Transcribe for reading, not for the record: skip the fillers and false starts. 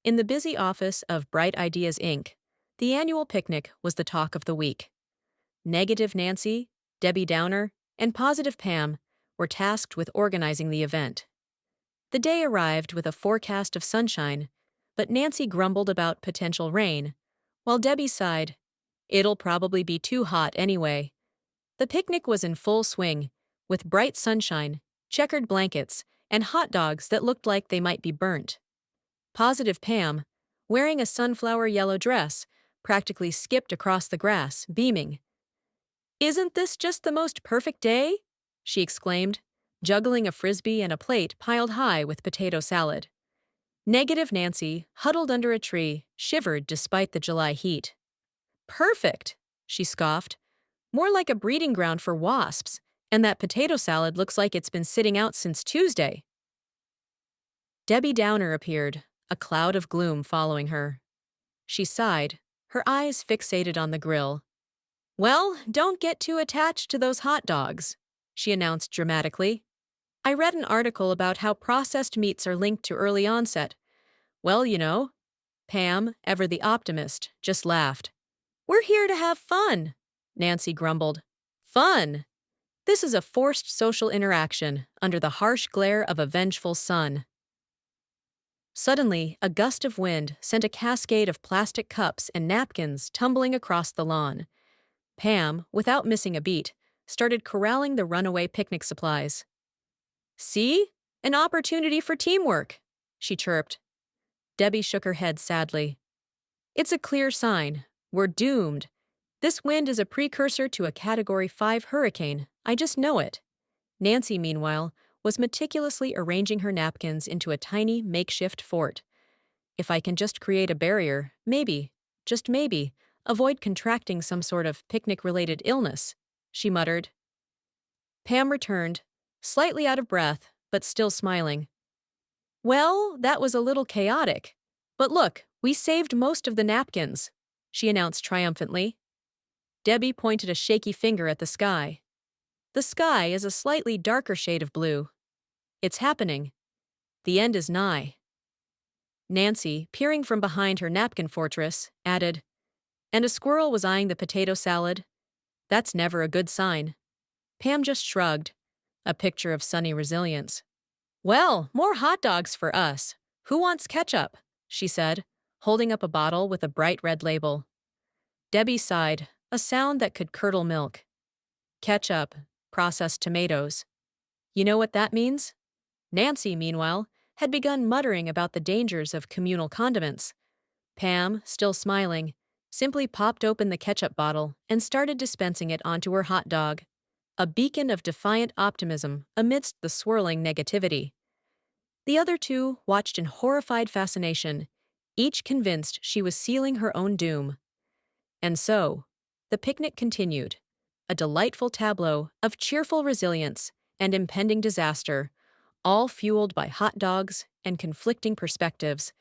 In the busy office of Bright Ideas Inc., the annual picnic was the talk of the week. Negative Nancy, Debbie Downer, and Positive Pam were tasked with organizing the event. The day arrived with a forecast of sunshine, but Nancy grumbled about potential rain, while Debbie sighed, "It'll probably be too hot anyway." The picnic was in full swing, with bright sunshine, checkered blankets, and hot dogs that looked like they might be burnt. Positive Pam, wearing a sunflower yellow dress, practically skipped across the grass, beaming. "Isn't this just the most perfect day?" she exclaimed, juggling a frisbee and a plate piled high with potato salad. Negative Nancy, huddled under a tree, shivered despite the July heat. "Perfect," she scoffed. "More like a breeding ground for wasps, and that potato salad looks like it's been sitting out since Tuesday." Debbie Downer appeared, a cloud of gloom following her. She sighed, her eyes fixated on the grill. "Well, don't get too attached to those hot dogs," she announced dramatically. "I read an article about how processed meats are linked to early onset. Well, you know." Pam, ever the optimist, just laughed. "We're here to have fun," Nancy grumbled. "Fun? This is a forced social interaction under the harsh glare of a vengeful sun." Suddenly, a gust of wind sent a cascade of plastic cups and napkins tumbling across the lawn. Pam, without missing a beat, started corralling the runaway picnic supplies. "See? An opportunity for teamwork," she chirped. Debbie shook her head sadly. "It's a clear sign. We're doomed. This wind is a precursor to a Category 5 hurricane. I just know it." Nancy, meanwhile, was meticulously arranging her napkins into a tiny makeshift fort. "If I can just create a barrier, maybe, just maybe, avoid contracting some sort of picnic-related illness," she muttered. Pam returned, slightly out of breath, but still smiling. "Well, that was a little chaotic. But look, we saved most of the napkins," she announced triumphantly. Debbie pointed a shaky finger at the sky. "The sky is a slightly darker shade of blue. It's happening. The end is nigh." Nancy, peering from behind her napkin fortress, added, "And a squirrel was eyeing the potato salad. That's never a good sign." Pam just shrugged, a picture of sunny resilience. "Well, more hot dogs for us. Who wants ketchup?" she said, holding up a bottle with a bright red label. Debbie sighed, a sound that could curdle milk. Ketchup, processed tomatoes. You know what that means? Nancy, meanwhile, had begun muttering about the dangers of communal condiments. Pam, still smiling, simply popped open the ketchup bottle and started dispensing it onto her hot dog, a beacon of defiant optimism amidst the swirling negativity. The other two watched in horrified fascination, each convinced she was sealing her own doom. And so, the picnic continued, a delightful tableau of cheerful resilience and impending disaster, all fueled by hot dogs and conflicting perspectives